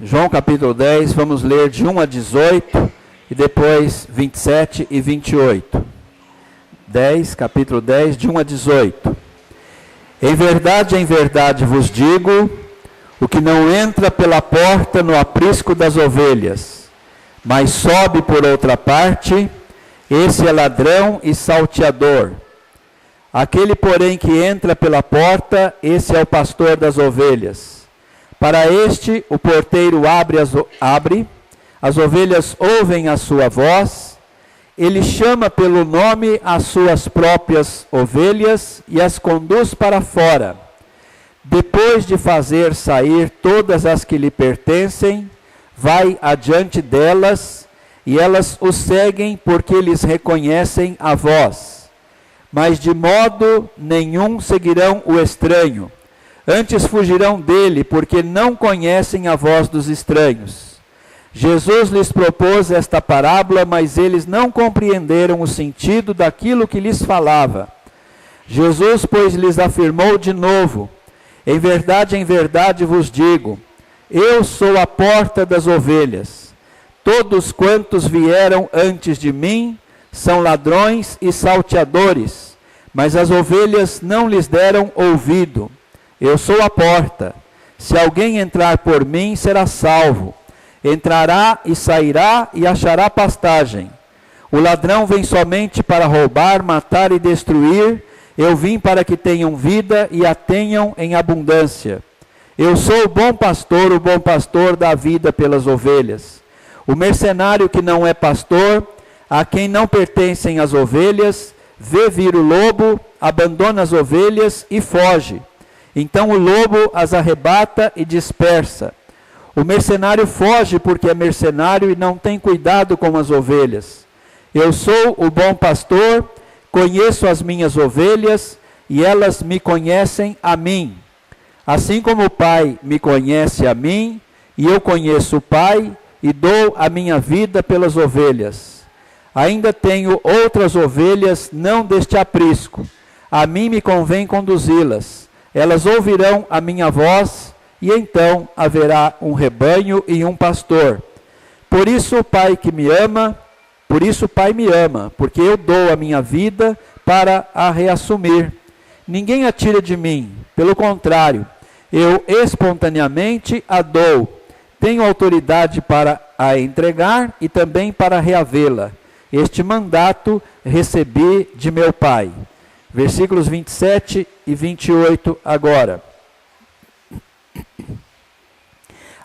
João capítulo 10, vamos ler de 1 a 18 e depois 27 e 28. Capítulo 10, de 1 a 18. Em verdade vos digo, o que não entra pela porta no aprisco das ovelhas, mas sobe por outra parte, esse é ladrão e salteador. Aquele, porém, que entra pela porta, esse é o pastor das ovelhas. Para este, o porteiro abre, as ovelhas ouvem a sua voz, ele chama pelo nome as suas próprias ovelhas e as conduz para fora. Depois de fazer sair todas as que lhe pertencem, vai adiante delas, e elas o seguem porque lhes reconhecem a voz. Mas de modo nenhum seguirão o estranho, antes fugirão dele, porque não conhecem a voz dos estranhos. Jesus lhes propôs esta parábola, mas eles não compreenderam o sentido daquilo que lhes falava. Jesus, pois, lhes afirmou de novo: em verdade vos digo, eu sou a porta das ovelhas. Todos quantos vieram antes de mim são ladrões e salteadores, mas as ovelhas não lhes deram ouvido. Eu sou a porta. Se alguém entrar por mim, será salvo. Entrará e sairá e achará pastagem. O ladrão vem somente para roubar, matar e destruir. Eu vim para que tenham vida e a tenham em abundância. Eu sou o bom pastor dá vida pelas ovelhas. O mercenário que não é pastor, a quem não pertencem as ovelhas, vê vir o lobo, abandona as ovelhas e foge. Então o lobo as arrebata e dispersa. O mercenário foge porque é mercenário e não tem cuidado com as ovelhas. Eu sou o bom pastor, conheço as minhas ovelhas e elas me conhecem a mim. Assim como o Pai me conhece a mim, e eu conheço o Pai, e dou a minha vida pelas ovelhas. Ainda tenho outras ovelhas, não deste aprisco. A mim me convém conduzi-las. Elas ouvirão a minha voz, e então haverá um rebanho e um pastor. Por isso o Pai me ama, porque eu dou a minha vida para a reassumir. Ninguém a tira de mim, pelo contrário, eu espontaneamente a dou. Tenho autoridade para a entregar e também para reavê-la. Este mandato recebi de meu Pai. Versículos 27 e 28 agora.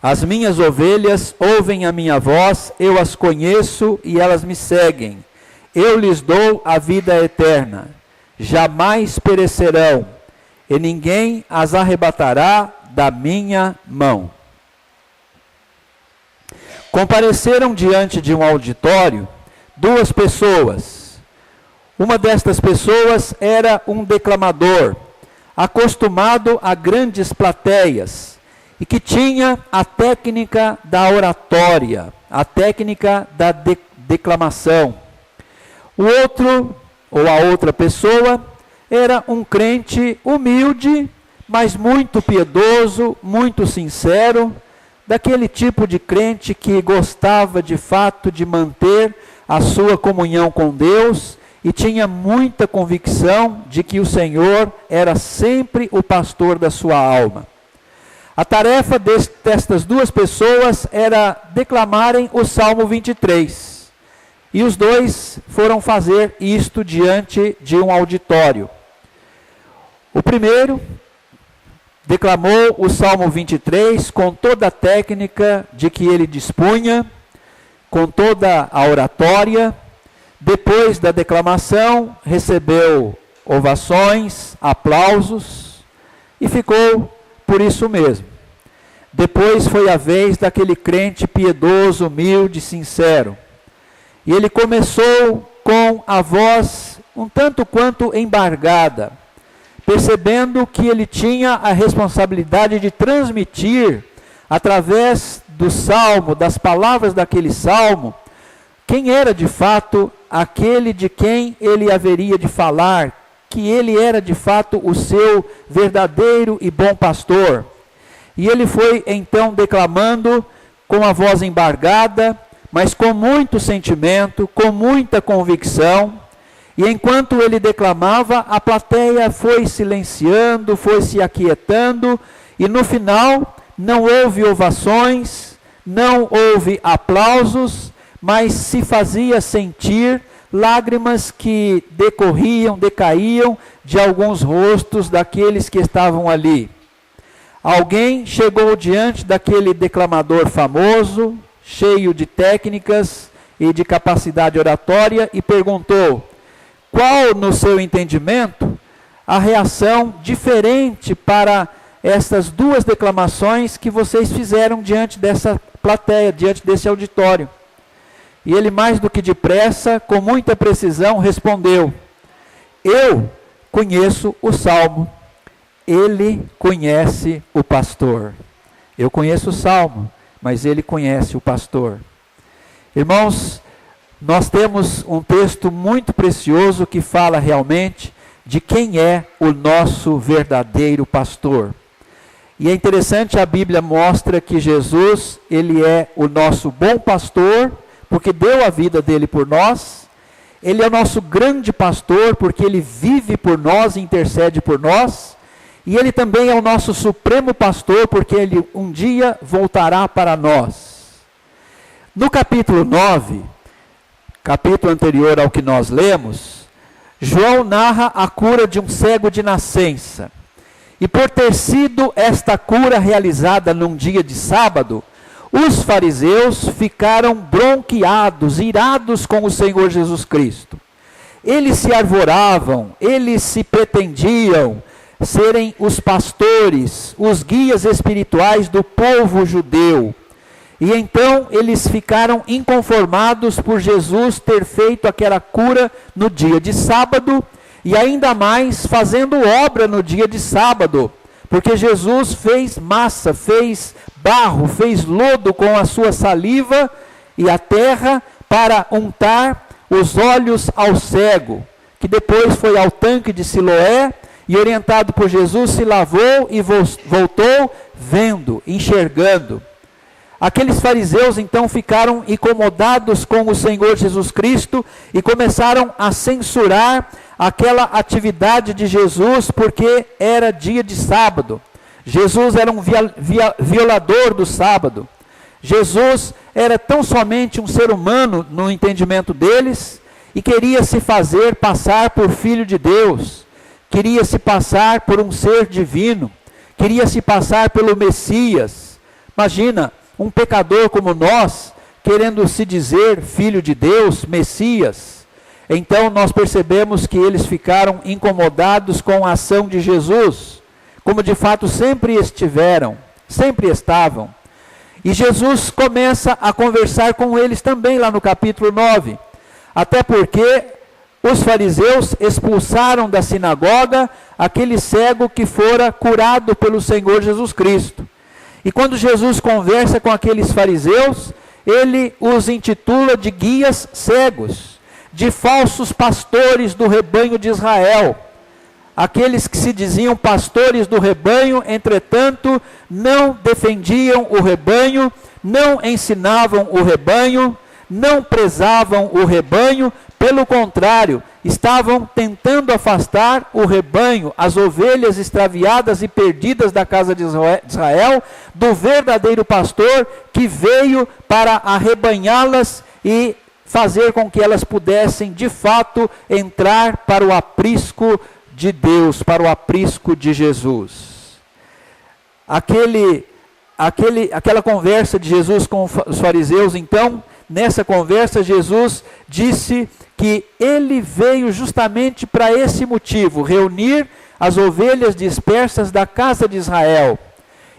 As minhas ovelhas ouvem a minha voz, eu as conheço e elas me seguem. Eu lhes dou a vida eterna. Jamais perecerão, e ninguém as arrebatará da minha mão. Compareceram diante de um auditório duas pessoas. Uma destas pessoas era um declamador, acostumado a grandes plateias, e que tinha a técnica da oratória, a técnica da declamação. O outro, ou a outra pessoa, era um crente humilde, mas muito piedoso, muito sincero, daquele tipo de crente que gostava de fato de manter a sua comunhão com Deus e tinha muita convicção de que o Senhor era sempre o pastor da sua alma. A tarefa destas duas pessoas era declamarem o Salmo 23. E os dois foram fazer isto diante de um auditório. O primeiro declamou o Salmo 23 com toda a técnica de que ele dispunha, com toda a oratória. Depois da declamação, recebeu ovações, aplausos e ficou por isso mesmo. Depois foi a vez daquele crente piedoso, humilde, sincero. E ele começou com a voz um tanto quanto embargada, percebendo que ele tinha a responsabilidade de transmitir, através do salmo, das palavras daquele salmo, quem era de fato aquele de quem ele haveria de falar, que ele era de fato o seu verdadeiro e bom pastor. E ele foi então declamando com a voz embargada, mas com muito sentimento, com muita convicção. E enquanto ele declamava, a plateia foi silenciando, foi se aquietando, e no final não houve ovações, não houve aplausos, mas se fazia sentir lágrimas que decaíam de alguns rostos daqueles que estavam ali. Alguém chegou diante daquele declamador famoso, cheio de técnicas e de capacidade oratória, e perguntou: qual, no seu entendimento, a reação diferente para essas duas declamações que vocês fizeram diante dessa plateia, diante desse auditório? E ele, mais do que depressa, com muita precisão, respondeu: eu conheço o Salmo, ele conhece o pastor. Eu conheço o Salmo, mas ele conhece o pastor. Irmãos, nós temos um texto muito precioso que fala realmente de quem é o nosso verdadeiro pastor. E é interessante, a Bíblia mostra que Jesus, ele é o nosso bom pastor, porque deu a vida dele por nós. Ele é o nosso grande pastor, porque ele vive por nós e intercede por nós. E ele também é o nosso supremo pastor, porque ele um dia voltará para nós. No capítulo 9, capítulo anterior ao que nós lemos, João narra a cura de um cego de nascença. E por ter sido esta cura realizada num dia de sábado, os fariseus ficaram bronqueados, irados com o Senhor Jesus Cristo. Eles se arvoravam, eles se pretendiam serem os pastores, os guias espirituais do povo judeu. E então eles ficaram inconformados por Jesus ter feito aquela cura no dia de sábado, e ainda mais fazendo obra no dia de sábado, porque Jesus fez massa, fez barro, fez lodo com a sua saliva e a terra para untar os olhos ao cego, que depois foi ao tanque de Siloé e, orientado por Jesus, se lavou e voltou vendo, enxergando. Aqueles fariseus então ficaram incomodados com o Senhor Jesus Cristo e começaram a censurar aquela atividade de Jesus, porque era dia de sábado. Jesus era um violador do sábado. Jesus era tão somente um ser humano no entendimento deles, e queria se fazer passar por filho de Deus, queria se passar por um ser divino, queria se passar pelo Messias. Imagina, um pecador como nós, querendo se dizer filho de Deus, Messias. Então nós percebemos que eles ficaram incomodados com a ação de Jesus, como de fato sempre estavam. E Jesus começa a conversar com eles também lá no capítulo 9, até porque os fariseus expulsaram da sinagoga aquele cego que fora curado pelo Senhor Jesus Cristo. E quando Jesus conversa com aqueles fariseus, ele os intitula de guias cegos, de falsos pastores do rebanho de Israel. Aqueles que se diziam pastores do rebanho, entretanto, não defendiam o rebanho, não ensinavam o rebanho, não prezavam o rebanho, pelo contrário, estavam tentando afastar o rebanho, as ovelhas extraviadas e perdidas da casa de Israel, do verdadeiro pastor que veio para arrebanhá-las e fazer com que elas pudessem, de fato, entrar para o aprisco de Deus, para o aprisco de Jesus. Aquela conversa de Jesus com os fariseus, então, nessa conversa Jesus disse que ele veio justamente para esse motivo, reunir as ovelhas dispersas da casa de Israel.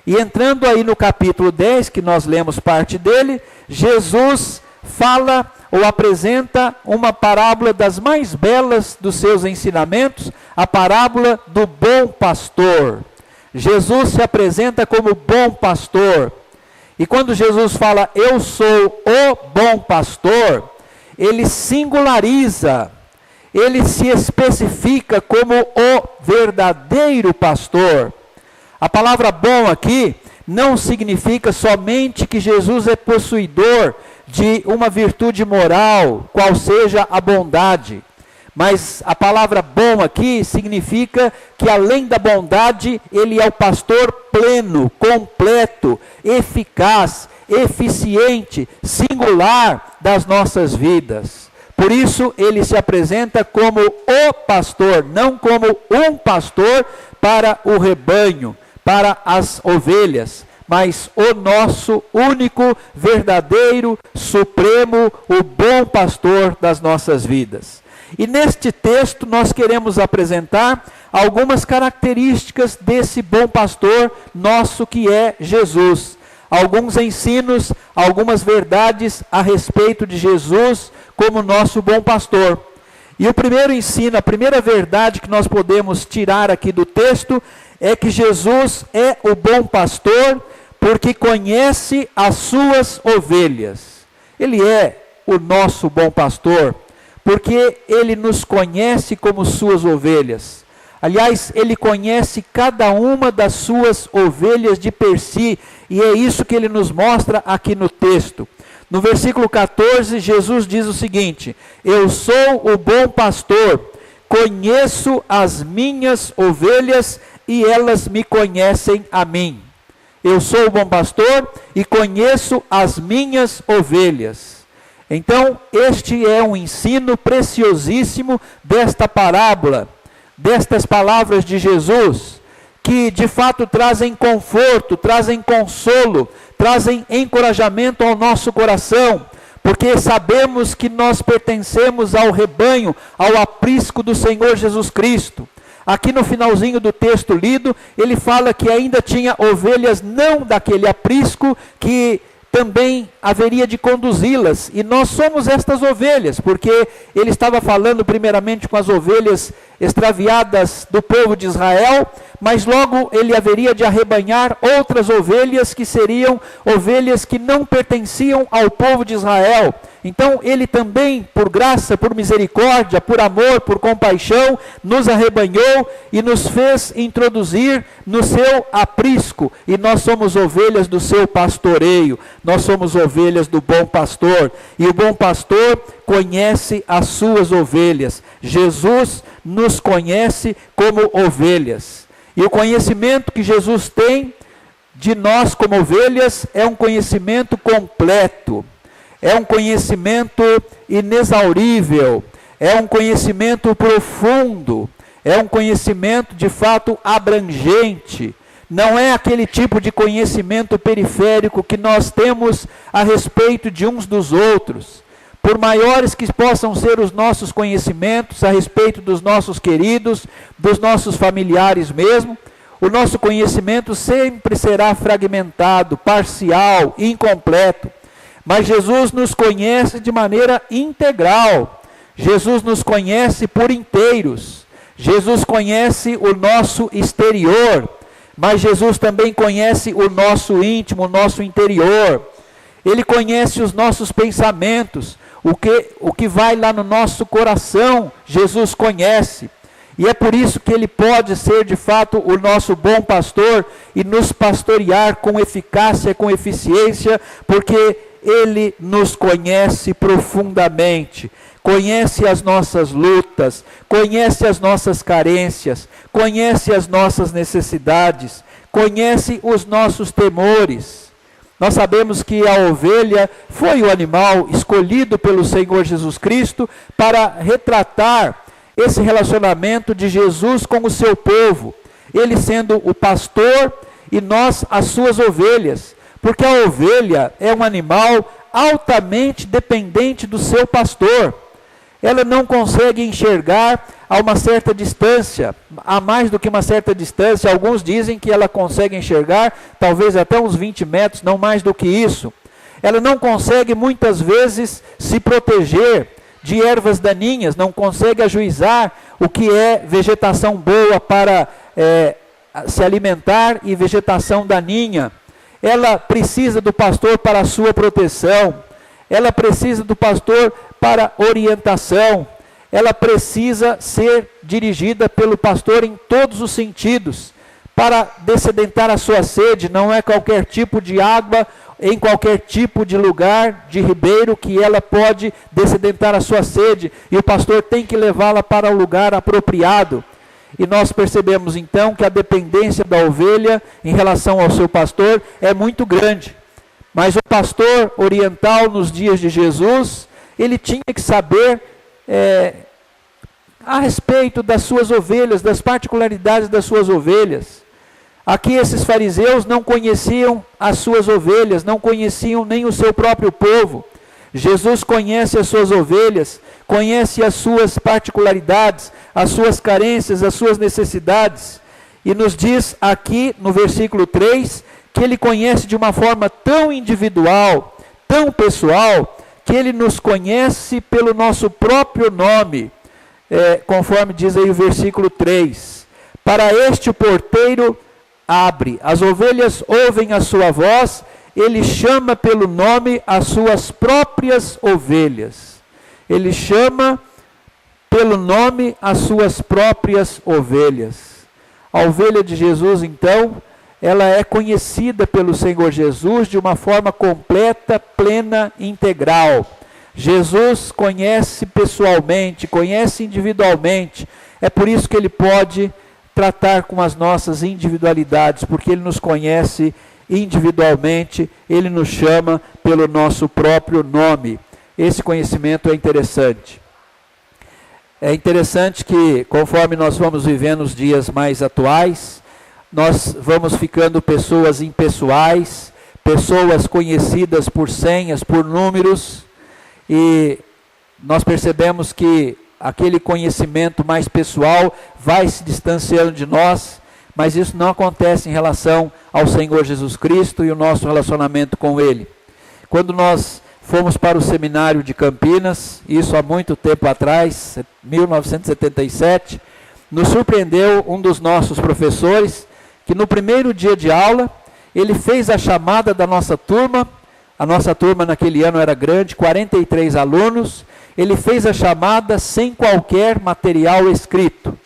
E entrando aí no capítulo 10, que nós lemos parte dele, Jesus fala ou apresenta uma parábola das mais belas dos seus ensinamentos, a parábola do bom pastor. Jesus se apresenta como bom pastor. E quando Jesus fala, eu sou o bom pastor, ele singulariza, ele se especifica como o verdadeiro pastor. A palavra bom aqui não significa somente que Jesus é possuidor de uma virtude moral, qual seja a bondade. Mas a palavra bom aqui significa que além da bondade, ele é o pastor pleno, completo, eficaz, eficiente, singular das nossas vidas. Por isso ele se apresenta como o pastor, não como um pastor para o rebanho, para as ovelhas, mas o nosso único, verdadeiro, supremo, o bom pastor das nossas vidas. E neste texto nós queremos apresentar algumas características desse bom pastor nosso que é Jesus. Alguns ensinos, algumas verdades a respeito de Jesus como nosso bom pastor. E o primeiro ensino, a primeira verdade que nós podemos tirar aqui do texto é que Jesus é o bom pastor porque conhece as suas ovelhas. Ele é o nosso bom pastor porque ele nos conhece como suas ovelhas. Aliás, ele conhece cada uma das suas ovelhas de per si, e é isso que ele nos mostra aqui no texto. No versículo 14, Jesus diz o seguinte: eu sou o bom pastor, conheço as minhas ovelhas e elas me conhecem a mim. Eu sou o bom pastor e conheço as minhas ovelhas. Então, este é um ensino preciosíssimo desta parábola, destas palavras de Jesus, que de fato trazem conforto, trazem consolo, trazem encorajamento ao nosso coração, porque sabemos que nós pertencemos ao rebanho, ao aprisco do Senhor Jesus Cristo. Aqui no finalzinho do texto lido, ele fala que ainda tinha ovelhas não daquele aprisco, que também haveria de conduzi-las, e nós somos estas ovelhas, porque ele estava falando primeiramente com as ovelhas extraviadas do povo de Israel, mas logo ele haveria de arrebanhar outras ovelhas que seriam ovelhas que não pertenciam ao povo de Israel. Então ele também, por graça, por misericórdia, por amor, por compaixão, nos arrebanhou e nos fez introduzir no seu aprisco, e nós somos ovelhas do seu pastoreio, nós somos ovelhas do bom pastor, e o bom pastor conhece as suas ovelhas. Jesus nos conhece como ovelhas, e o conhecimento que Jesus tem de nós como ovelhas é um conhecimento completo, é um conhecimento inexaurível, é um conhecimento profundo, é um conhecimento de fato abrangente. Não é aquele tipo de conhecimento periférico que nós temos a respeito de uns dos outros. Por maiores que possam ser os nossos conhecimentos a respeito dos nossos queridos, dos nossos familiares mesmo, o nosso conhecimento sempre será fragmentado, parcial, incompleto. Mas Jesus nos conhece de maneira integral. Jesus nos conhece por inteiros. Jesus conhece o nosso exterior, mas Jesus também conhece o nosso íntimo, o nosso interior. Ele conhece os nossos pensamentos, o que vai lá no nosso coração, Jesus conhece. E é por isso que ele pode ser de fato o nosso bom pastor e nos pastorear com eficácia, com eficiência, porque ele nos conhece profundamente, conhece as nossas lutas, conhece as nossas carências, conhece as nossas necessidades, conhece os nossos temores. Nós sabemos que a ovelha foi o animal escolhido pelo Senhor Jesus Cristo para retratar esse relacionamento de Jesus com o seu povo, ele sendo o pastor e nós as suas ovelhas. Porque a ovelha é um animal altamente dependente do seu pastor. Ela não consegue enxergar a uma certa distância, a mais do que uma certa distância. Alguns dizem que ela consegue enxergar talvez até uns 20 metros, não mais do que isso. Ela não consegue muitas vezes se proteger de ervas daninhas, não consegue ajuizar o que é vegetação boa para se alimentar e vegetação daninha. Ela precisa do pastor para a sua proteção, ela precisa do pastor para orientação, ela precisa ser dirigida pelo pastor em todos os sentidos, para dessedentar a sua sede. Não é qualquer tipo de água, em qualquer tipo de lugar, de ribeiro, que ela pode dessedentar a sua sede. E o pastor tem que levá-la para o lugar apropriado. E nós percebemos então que a dependência da ovelha em relação ao seu pastor é muito grande. Mas o pastor oriental nos dias de Jesus, ele tinha que saber a respeito das suas ovelhas, das particularidades das suas ovelhas. Aqui esses fariseus não conheciam as suas ovelhas, não conheciam nem o seu próprio povo. Jesus conhece as suas ovelhas, conhece as suas particularidades, as suas carências, as suas necessidades. E nos diz aqui no versículo 3, que ele conhece de uma forma tão individual, tão pessoal, que ele nos conhece pelo nosso próprio nome. Conforme diz aí o versículo 3. Para este o porteiro abre, as ovelhas ouvem a sua voz, ele chama pelo nome as suas próprias ovelhas. Ele chama pelo nome as suas próprias ovelhas. A ovelha de Jesus, então, ela é conhecida pelo Senhor Jesus de uma forma completa, plena, integral. Jesus conhece pessoalmente, conhece individualmente. É por isso que ele pode tratar com as nossas individualidades, porque ele nos conhece individualmente, ele nos chama pelo nosso próprio nome. Esse conhecimento é interessante. É interessante que, conforme nós vamos vivendo os dias mais atuais, nós vamos ficando pessoas impessoais, pessoas conhecidas por senhas, por números, e nós percebemos que aquele conhecimento mais pessoal vai se distanciando de nós, mas isso não acontece em relação ao Senhor Jesus Cristo e o nosso relacionamento com Ele. Quando nós fomos para o seminário de Campinas, isso há muito tempo atrás, 1977, nos surpreendeu um dos nossos professores, que no primeiro dia de aula, ele fez a chamada da nossa turma. A nossa turma naquele ano era grande, 43 alunos. Ele fez a chamada sem qualquer material escrito.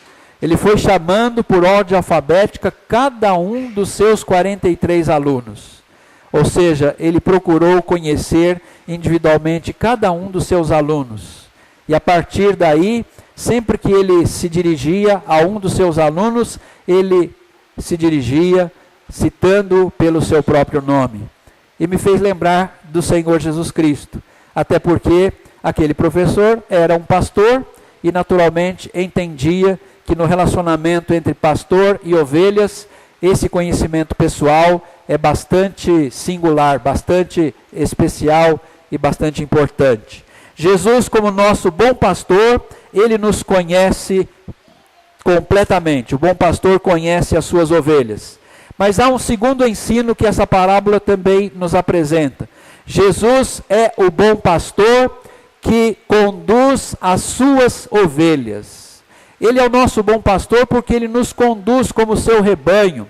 Ele foi chamando por ordem alfabética cada um dos seus 43 alunos. Ou seja, ele procurou conhecer individualmente cada um dos seus alunos. E a partir daí, sempre que ele se dirigia a um dos seus alunos, ele se dirigia citando pelo seu próprio nome. E me fez lembrar do Senhor Jesus Cristo. Até porque aquele professor era um pastor e naturalmente entendia que no relacionamento entre pastor e ovelhas, esse conhecimento pessoal é bastante singular, bastante especial e bastante importante. Jesus, como nosso bom pastor, ele nos conhece completamente. O bom pastor conhece as suas ovelhas. Mas há um segundo ensino que essa parábola também nos apresenta. Jesus é o bom pastor que conduz as suas ovelhas. Ele é o nosso bom pastor porque ele nos conduz como seu rebanho,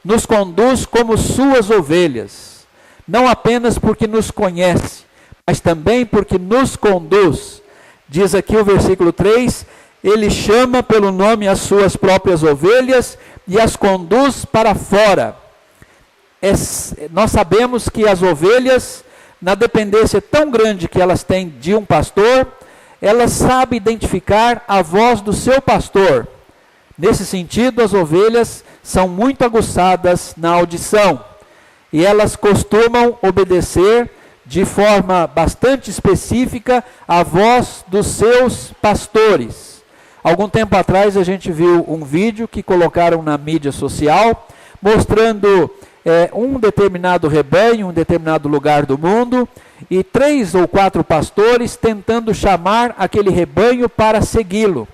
nos conduz como suas ovelhas. Não apenas porque nos conhece, mas também porque nos conduz. Diz aqui o versículo 3, ele chama pelo nome as suas próprias ovelhas e as conduz para fora. Nós sabemos que as ovelhas, na dependência tão grande que elas têm de um pastor, elas sabem identificar a voz do seu pastor. Nesse sentido, as ovelhas são muito aguçadas na audição e elas costumam obedecer de forma bastante específica a voz dos seus pastores. Algum tempo atrás a gente viu um vídeo que colocaram na mídia social, mostrando um determinado rebanho, um determinado lugar do mundo, e 3 ou 4 pastores tentando chamar aquele rebanho para segui-lo.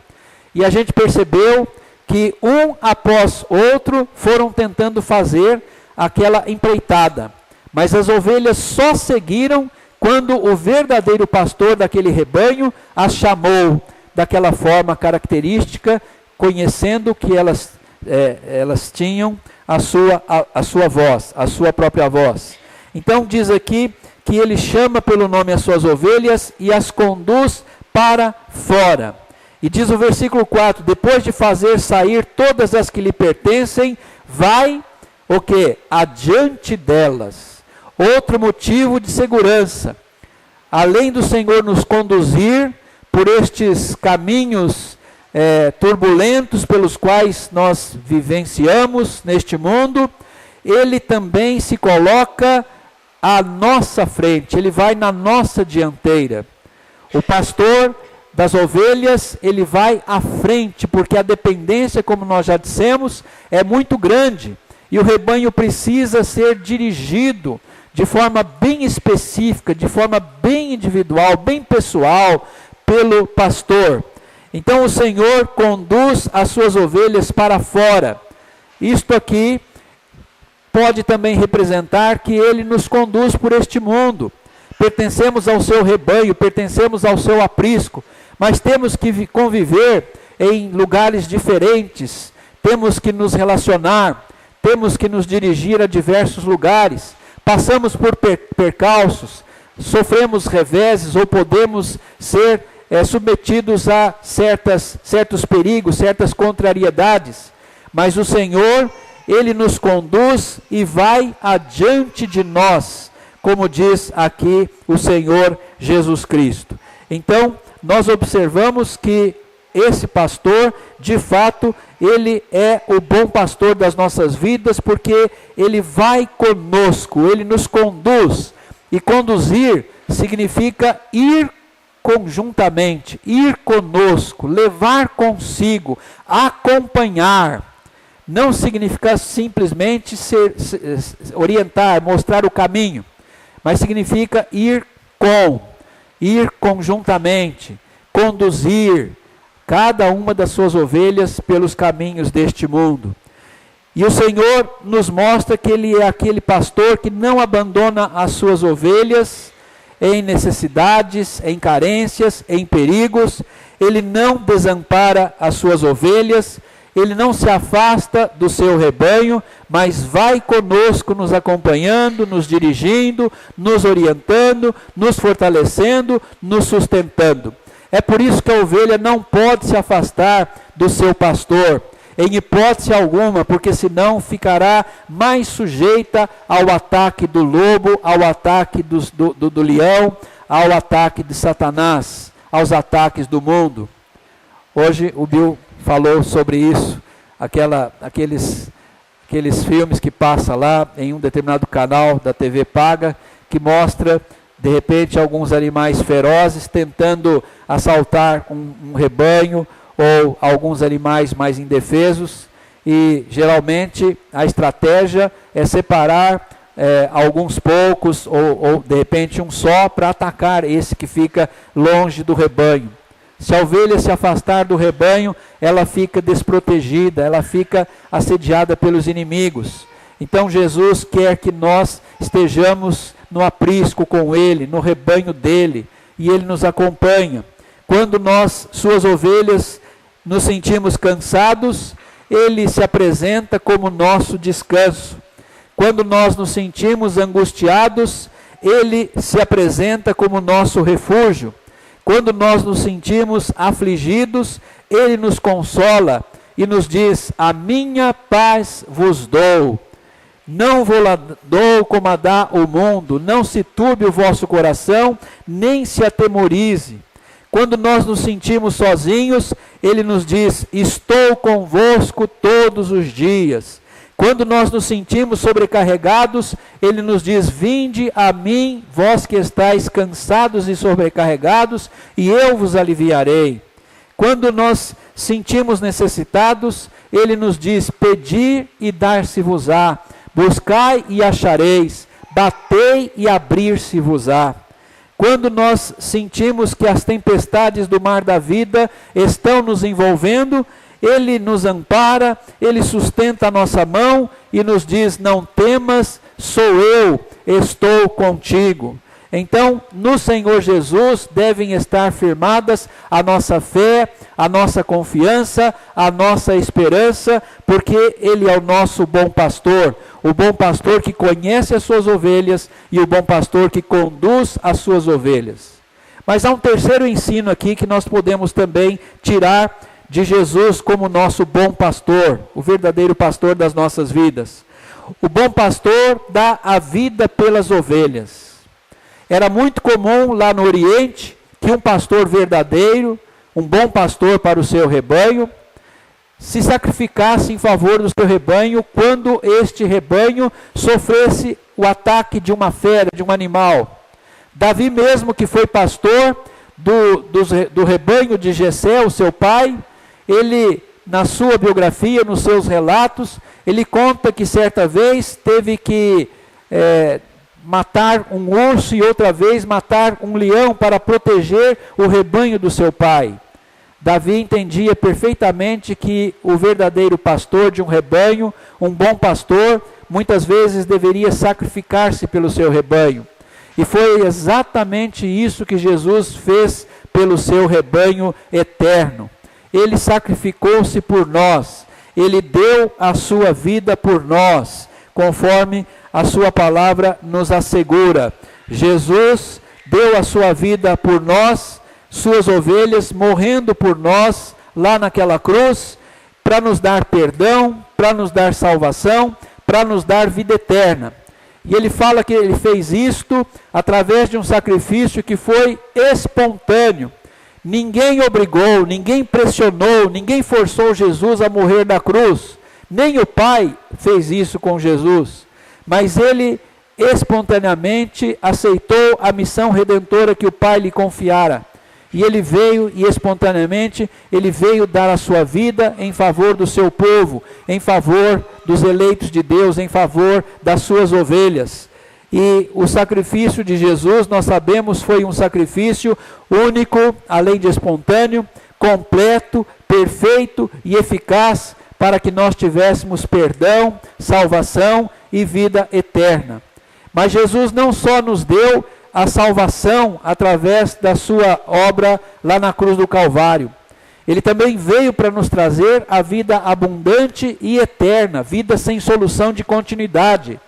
E a gente percebeu que um após outro foram tentando fazer aquela empreitada. Mas as ovelhas só seguiram quando o verdadeiro pastor daquele rebanho as chamou daquela forma característica, conhecendo que elas tinham a sua voz, a sua própria voz. Então diz aqui que ele chama pelo nome as suas ovelhas e as conduz para fora. E diz o versículo 4, depois de fazer sair todas as que lhe pertencem, vai, o quê? Adiante delas. Outro motivo de segurança. Além do Senhor nos conduzir por estes caminhos turbulentos pelos quais nós vivenciamos neste mundo, Ele também se coloca à nossa frente, Ele vai na nossa dianteira. O pastor das ovelhas, ele vai à frente, porque a dependência, como nós já dissemos, é muito grande. E o rebanho precisa ser dirigido de forma bem específica, de forma bem individual, bem pessoal, pelo pastor. Então o Senhor conduz as suas ovelhas para fora. Isto aqui pode também representar que Ele nos conduz por este mundo. Pertencemos ao seu rebanho, pertencemos ao seu aprisco, mas temos que conviver em lugares diferentes, temos que nos relacionar, temos que nos dirigir a diversos lugares, passamos por percalços, sofremos reveses ou podemos ser submetidos a certos perigos, certas contrariedades, mas o Senhor, Ele nos conduz e vai adiante de nós, como diz aqui o Senhor Jesus Cristo. Então, nós observamos que esse pastor, de fato, ele é o bom pastor das nossas vidas, porque ele vai conosco, ele nos conduz. E conduzir significa ir conjuntamente, ir conosco, levar consigo, acompanhar. Não significa simplesmente orientar, mostrar o caminho, mas significa ir conjuntamente, conduzir cada uma das suas ovelhas pelos caminhos deste mundo. E o Senhor nos mostra que Ele é aquele pastor que não abandona as suas ovelhas em necessidades, em carências, em perigos. Ele não desampara as suas ovelhas, Ele não se afasta do seu rebanho, mas vai conosco, nos acompanhando, nos dirigindo, nos orientando, nos fortalecendo, nos sustentando. É por isso que a ovelha não pode se afastar do seu pastor, em hipótese alguma, porque senão ficará mais sujeita ao ataque do lobo, ao ataque do leão, ao ataque de Satanás, aos ataques do mundo. Hoje o Bill falou sobre isso, aqueles filmes que passa lá em um determinado canal da TV paga, que mostra, de repente, alguns animais ferozes tentando assaltar um rebanho, ou alguns animais mais indefesos, e geralmente a estratégia é separar alguns poucos, ou de repente um só, para atacar esse que fica longe do rebanho. Se a ovelha se afastar do rebanho, ela fica desprotegida, ela fica assediada pelos inimigos. Então Jesus quer que nós estejamos no aprisco com Ele, no rebanho dEle, e Ele nos acompanha. Quando nós, suas ovelhas, nos sentimos cansados, Ele se apresenta como nosso descanso. Quando nós nos sentimos angustiados, Ele se apresenta como nosso refúgio. Quando nós nos sentimos afligidos, Ele nos consola e nos diz: a minha paz vos dou. Não vou lá dou como a dá o mundo, não se turbe o vosso coração, nem se atemorize. Quando nós nos sentimos sozinhos, Ele nos diz: estou convosco todos os dias. Quando nós nos sentimos sobrecarregados, Ele nos diz: vinde a mim, vós que estáis cansados e sobrecarregados, e eu vos aliviarei. Quando nós sentimos necessitados, Ele nos diz: pedi e dar-se-vos-á, buscai e achareis, batei e abrir-se-vos-á. Quando nós sentimos que as tempestades do mar da vida estão nos envolvendo, Ele nos ampara, Ele sustenta a nossa mão e nos diz: não temas, sou eu, estou contigo. Então, no Senhor Jesus devem estar firmadas a nossa fé, a nossa confiança, a nossa esperança, porque Ele é o nosso bom pastor, o bom pastor que conhece as suas ovelhas e o bom pastor que conduz as suas ovelhas. Mas há um terceiro ensino aqui que nós podemos também tirar de Jesus como nosso bom pastor, o verdadeiro pastor das nossas vidas. O bom pastor dá a vida pelas ovelhas. Era muito comum lá no Oriente que um pastor verdadeiro, um bom pastor para o seu rebanho, se sacrificasse em favor do seu rebanho quando este rebanho sofresse o ataque de uma fera, de um animal. Davi mesmo, que foi pastor do rebanho de Jessé, o seu pai, ele, na sua biografia, nos seus relatos, ele conta que certa vez teve que matar um urso e outra vez matar um leão para proteger o rebanho do seu pai. Davi entendia perfeitamente que o verdadeiro pastor de um rebanho, um bom pastor, muitas vezes deveria sacrificar-se pelo seu rebanho. E foi exatamente isso que Jesus fez pelo seu rebanho eterno. Ele sacrificou-se por nós, ele deu a sua vida por nós, conforme a sua palavra nos assegura. Jesus deu a sua vida por nós, suas ovelhas, morrendo por nós lá naquela cruz, para nos dar perdão, para nos dar salvação, para nos dar vida eterna. E ele fala que ele fez isto através de um sacrifício que foi espontâneo. Ninguém obrigou, ninguém pressionou, ninguém forçou Jesus a morrer na cruz. Nem o Pai fez isso com Jesus. Mas ele espontaneamente aceitou a missão redentora que o Pai lhe confiara. E ele veio, e espontaneamente, ele veio dar a sua vida em favor do seu povo, em favor dos eleitos de Deus, em favor das suas ovelhas. E o sacrifício de Jesus, nós sabemos, foi um sacrifício único, além de espontâneo, completo, perfeito e eficaz, para que nós tivéssemos perdão, salvação e vida eterna. Mas Jesus não só nos deu a salvação através da sua obra lá na cruz do Calvário. Ele também veio para nos trazer a vida abundante e eterna, vida sem solução de continuidade.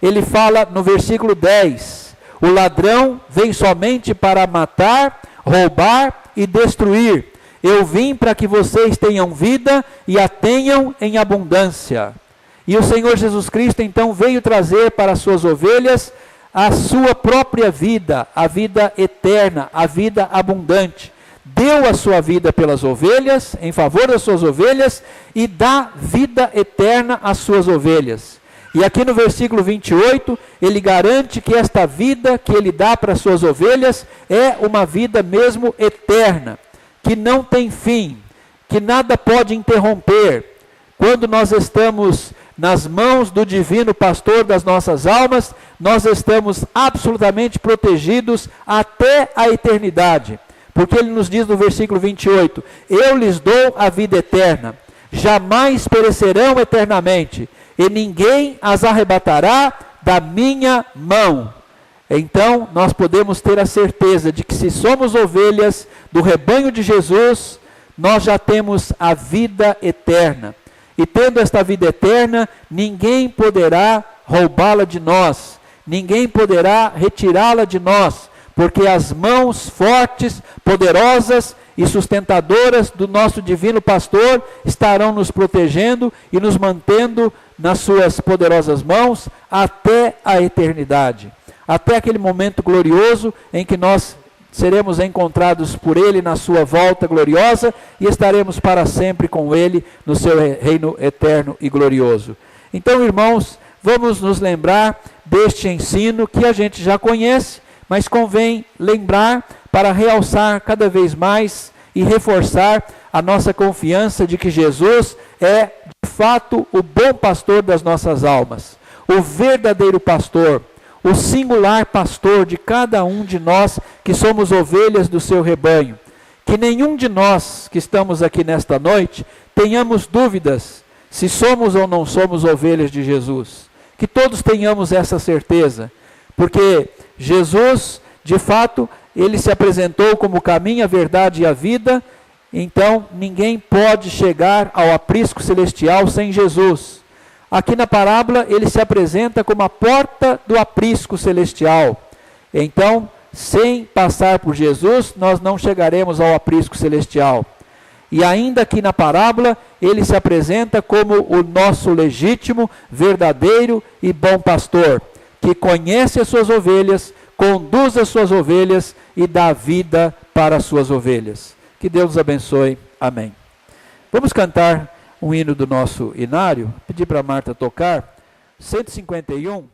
Ele fala no versículo 10, o ladrão vem somente para matar, roubar e destruir. Eu vim para que vocês tenham vida e a tenham em abundância. E o Senhor Jesus Cristo então veio trazer para as suas ovelhas a sua própria vida, a vida eterna, a vida abundante. Deu a sua vida pelas ovelhas, em favor das suas ovelhas, e dá vida eterna às suas ovelhas. E aqui no versículo 28, ele garante que esta vida que ele dá para as suas ovelhas é uma vida mesmo eterna, que não tem fim, que nada pode interromper. Quando nós estamos nas mãos do divino pastor das nossas almas, nós estamos absolutamente protegidos até a eternidade. Porque ele nos diz no versículo 28, eu lhes dou a vida eterna, jamais perecerão eternamente, e ninguém as arrebatará da minha mão. Então, nós podemos ter a certeza de que se somos ovelhas do rebanho de Jesus, nós já temos a vida eterna. E tendo esta vida eterna, ninguém poderá roubá-la de nós, ninguém poderá retirá-la de nós, porque as mãos fortes, poderosas e sustentadoras do nosso divino pastor estarão nos protegendo e nos mantendo nas suas poderosas mãos até a eternidade, até aquele momento glorioso em que nós seremos encontrados por ele na sua volta gloriosa e estaremos para sempre com ele no seu reino eterno e glorioso. Então, irmãos, vamos nos lembrar deste ensino que a gente já conhece, mas convém lembrar para realçar cada vez mais e reforçar a nossa confiança de que Jesus é, de fato, o bom pastor das nossas almas, o verdadeiro pastor, o singular pastor de cada um de nós que somos ovelhas do seu rebanho. Que nenhum de nós que estamos aqui nesta noite tenhamos dúvidas se somos ou não somos ovelhas de Jesus. Que todos tenhamos essa certeza, porque Jesus, de fato, ele se apresentou como o caminho, a verdade e a vida. Então ninguém pode chegar ao aprisco celestial sem Jesus. Aqui na parábola ele se apresenta como a porta do aprisco celestial. Então sem passar por Jesus, nós não chegaremos ao aprisco celestial. E ainda que na parábola, ele se apresenta como o nosso legítimo, verdadeiro e bom pastor, que conhece as suas ovelhas, conduz as suas ovelhas e dá vida para as suas ovelhas. Que Deus nos abençoe. Amém. Vamos cantar um hino do nosso inário, pedir para a Marta tocar, 151.